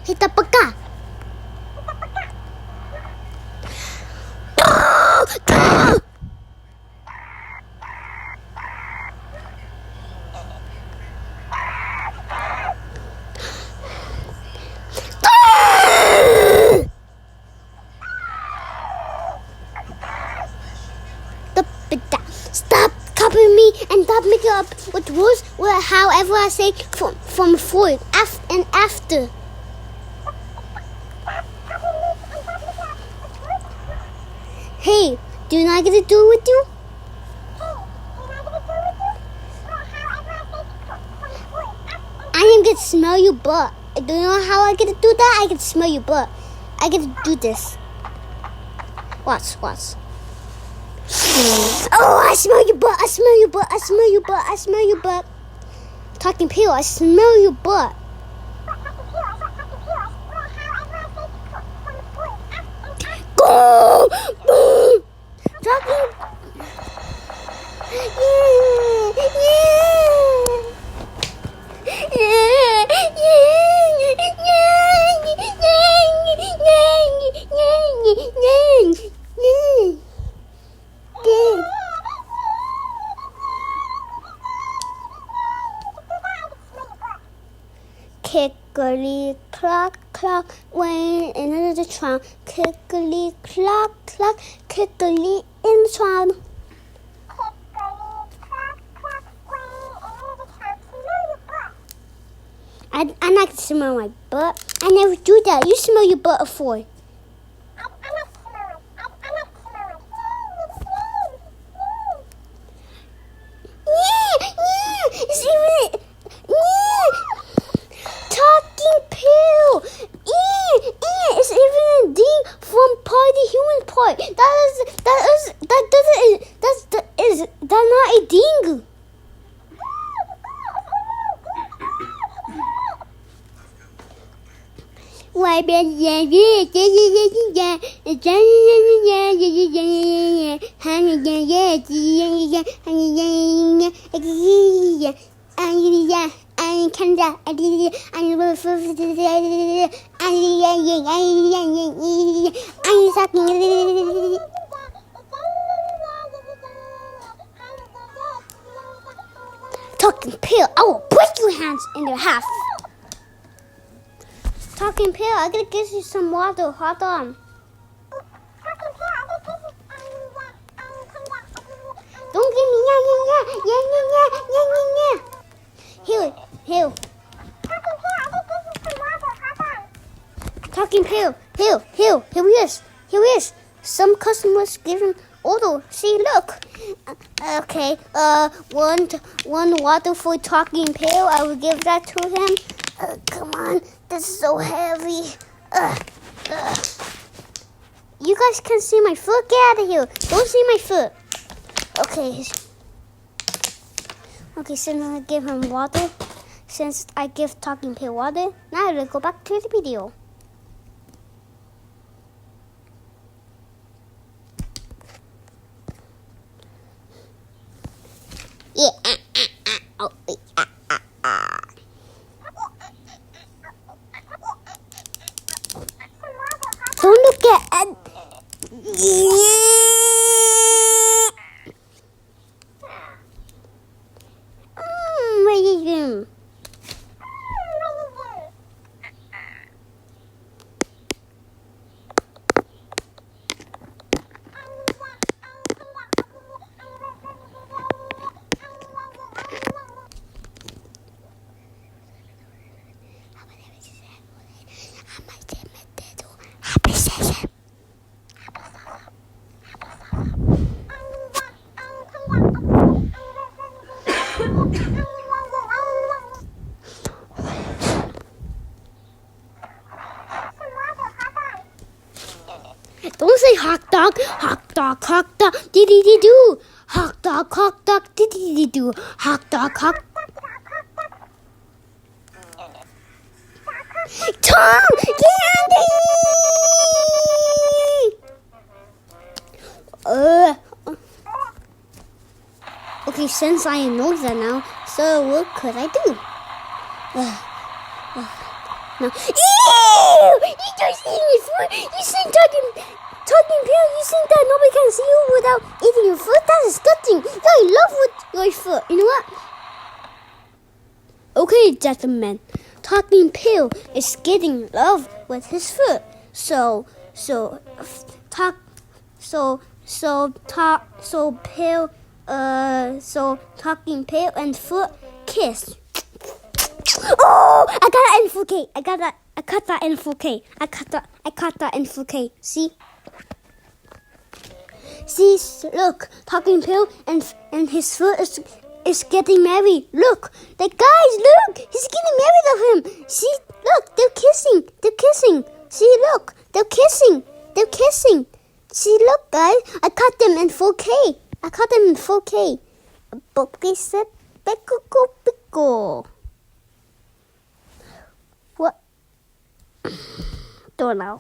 Kita peka. Stop copying me and stop making up with words, however I say from before and after. Hey, do you not get to do it with you? I am going to smell your butt. Do you know how I get to do that? I can smell your butt. I get to do this. Watch. Oh, I smell your butt. I smell your butt. I smell your butt. I smell your butt. Talking peel, I smell your butt. Go! Boom! Talking. Kickily clock clock, waiting in the trunk. Kickily clock clock, kickily in the trunk. I like to smell my butt. I never do that. You smell your butt before. It's even. Talking pill. It's even a ding from party human part. That's not a ding. Why Talking pill, I will break your hands in their half. Talking pill, I gotta give you some water. Hold on. Don't give me Here. Talking pill. Here he is. Some customers give him order. See, look. Okay. One water for talking pill. I will give that to him. Come on, this is so heavy. You guys can see my foot. Get out of here. Don't see my foot. Okay, so now I give him water. Since I give talking pill water, now let's go back to the video. Yeah. Don't look at what is him? Don't say hot dog, dee-dee-dee-doo. Hot dog, dee-dee-dee-doo. Hot dog. Tom, get out of here! Okay, since I know that now, so what could I do? No. Ew! You just eating your food. You think talking pill. You think that nobody can see you without eating your food? That's disgusting. You're in love with your food. You know what? Okay, gentlemen. Talking pill is getting in love with his food. So talking pill and food kiss. Oh, I got that in 4K. I cut that in 4K. I cut that in 4K. See, look, talking pill and his foot is getting married. Look, the guys, look, he's getting married of him. See, look, they're kissing. See, look, they're kissing. See, look, guys, I cut them in 4K. Porque se pico. What? Don't know.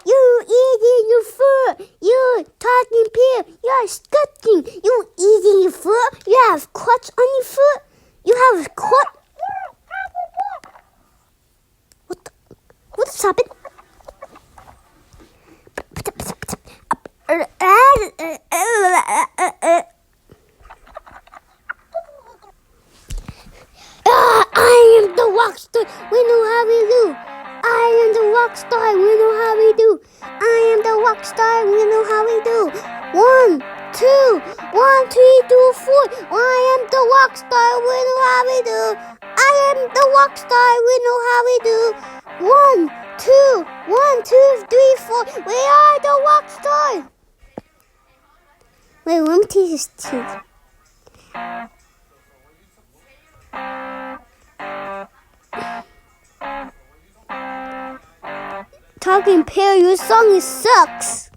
You eating your food. You talking pill. You're disgusting. You eating your food. You have cuts on your foot. You have cut. What's happened? I am the rock star. We know how we do. I am the rock star. We know how we do. I am the rock star. We know how we do. 1, 2, 1, 2, 3, 4. I am the rock star. We know how we do. I am the rock star. We know how we do. 1, 2, 1, 2, 3, 4. We are the rock star. Wait, let me teach his teeth. Talking pill, your song sucks.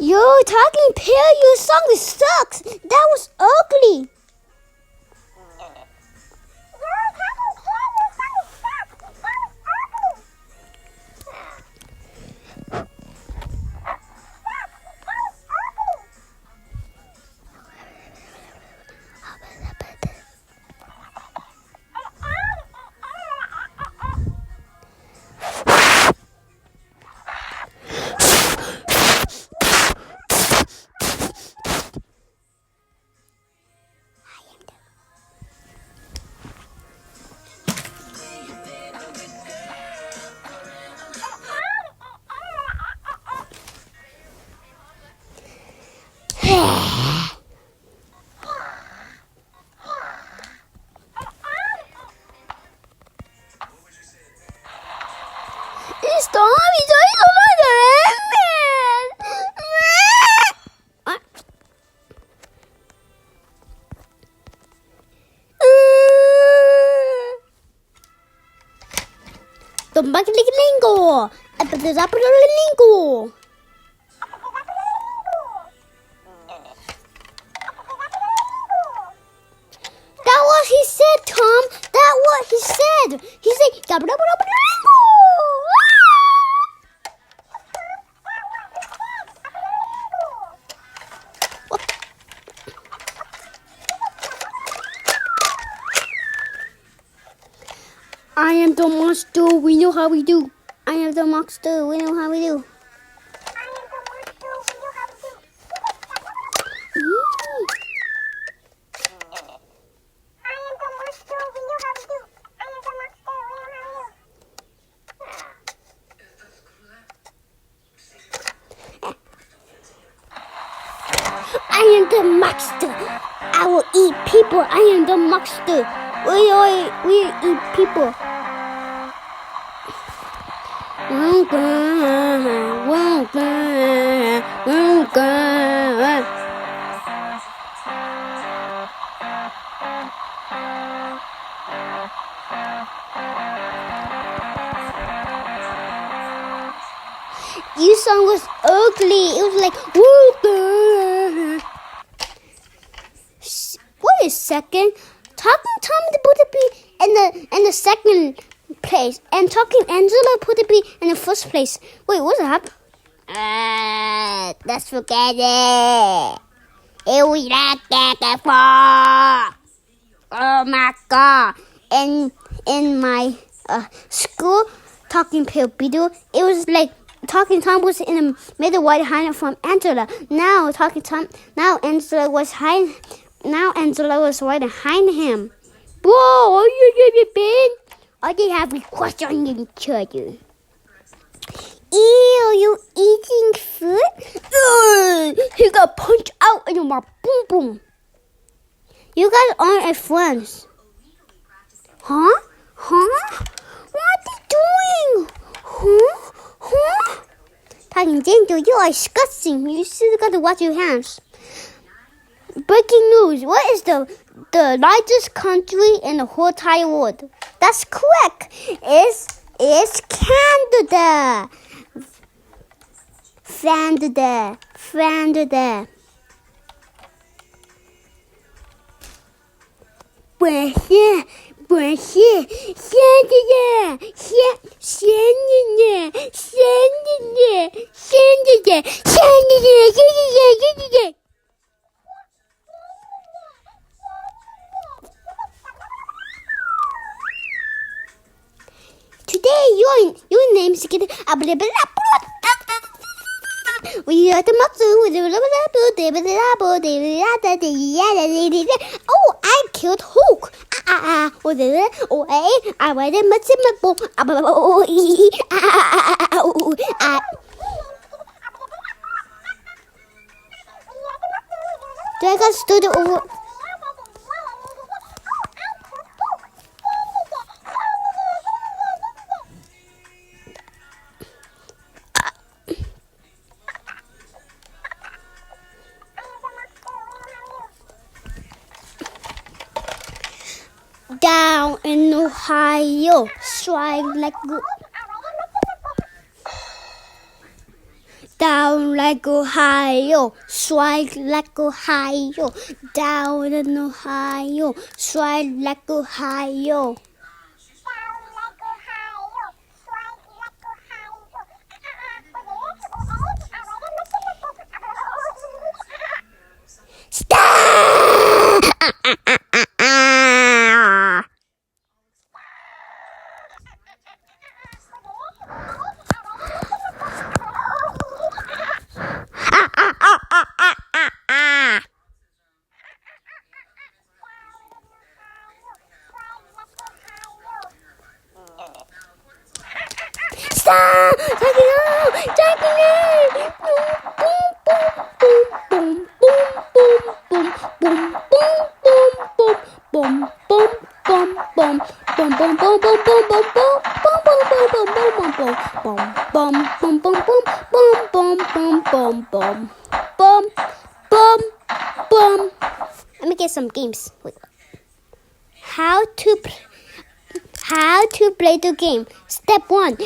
Yo, talking pill, your song sucks. That was ugly. Lingo. That what he said, Tom. That what he said. He said, I am the monster, we know how we do. I am the monster, we know how we do. I am the monster. I will eat people. I am the monster. We eat people. You This song was ugly. It was like, wait a second. Talking Tom put to be in the second place, and Talking Angela put to be in the first place. Wait, what's happening? Let's forget it. It was like that before. Oh my god! In my school Talking Pale video, it was like Talking Tom was in the middle right hiding from Angela. Now Angela was hiding. Now Angela was right behind him. Whoa, are you been? Are they having questions on each other? Ew, you eating food? He got punched out in my boom boom. You guys aren't friends. Huh? What are they doing? Huh? Talking Ginger, you are disgusting. You still got to wash your hands. Breaking news. What is the largest country in the whole entire world? That's correct. It's Canada. Canada. Today your name's getting we are the Oh, I killed Hulk. I went in Dragon stood over. Down in Ohio, swag like down like Ohio, swag like Ohio. Down in Ohio, swag like Ohio. Stop! Take it out! Let me get some games. Wait. How to play the game. Step 1.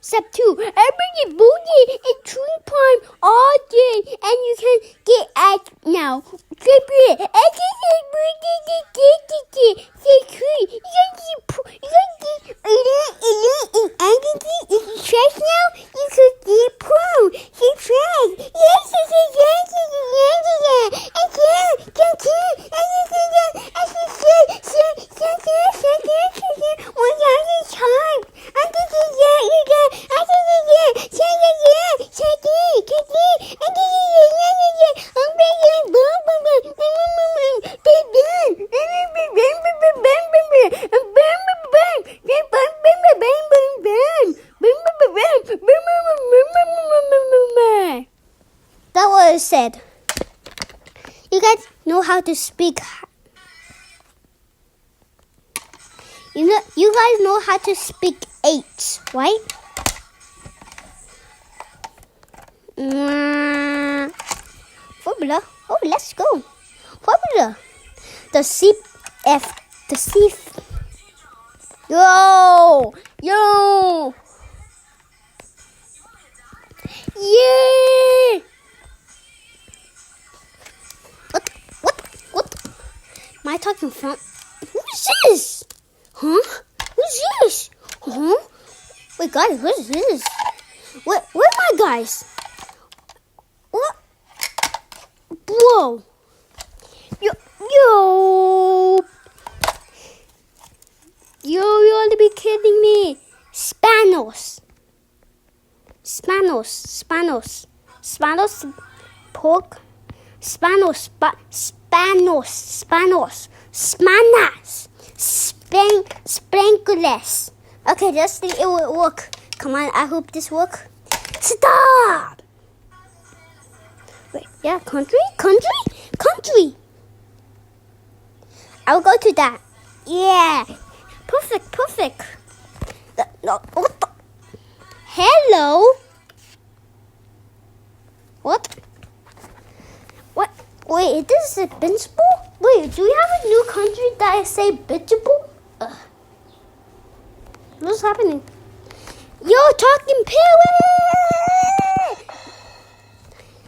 Step 2. It's true time all day, and you can get at now. That was said. You guys know how to speak. You guys know how to speak 8, right? Formula. Oh, let's go. Formula. The C. Yeah! What? Am I talking from? Who's this? Huh? Who's this? Huh? Wait, guys, what is this? Where are my guys? What? Whoa! Yo! You ought to be kidding me! Spanos, pork, Spanos, sprinkles. Okay, let's think it will work. Come on, I hope this works. Stop! Wait, yeah, country. I'll go to that. Yeah, perfect. No, what the? Hello? What? Wait, is this a benchable? Wait, do we have a new country that I say benchable? What's happening? Yo, talking parrot!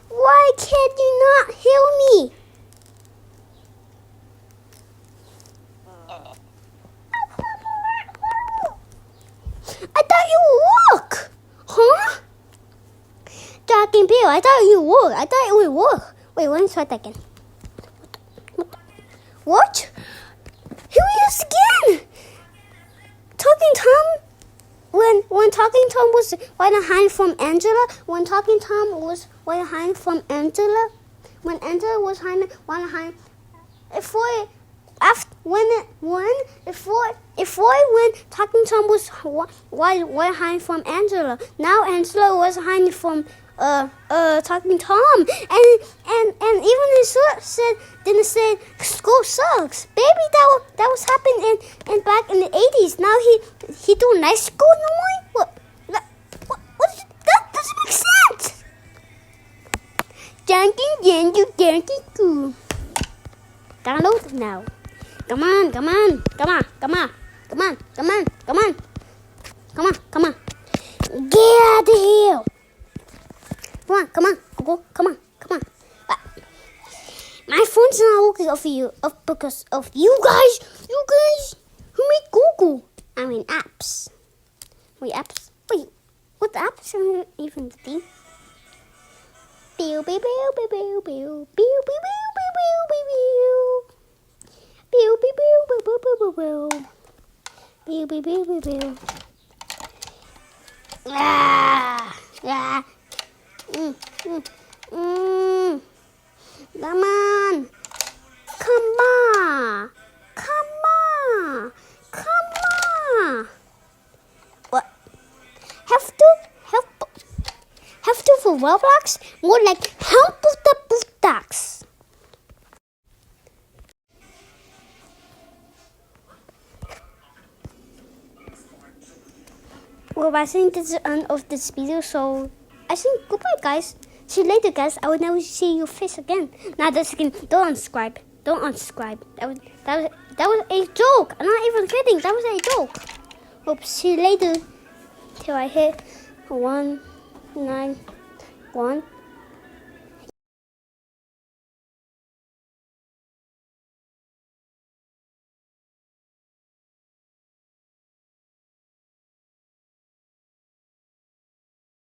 Why can't you not hear me? I thought you would work! Huh? Talking Bill, I thought it would work. Wait, let me try that again. What? Here he is again! Talking Tom? When Talking Tom was right behind from Angela? When Talking Tom was right behind from Angela? When Angela was right behind... When Talking Tom was right behind from Angela. Now Angela was hiding from Talking Tom, and even his said didn't say school sucks. Baby, that was happening in back in the 80s. Now he doing nice school no more. What that doesn't make sense. Download now. Come on. Get out of here. Come on. My phone's not working because of you guys. You guys who make Google. I mean apps. Wait, apps? Wait, what apps are even the? Come on. What? Have to for Roblox? More like help with the bootbox. Well, I think this is the end of this video, so I think goodbye, guys. See you later, guys. I will never see your face again. Now, this again. Don't unsubscribe. That was a joke. I'm not even kidding. That was a joke. Hope see you later. Till I hit 191.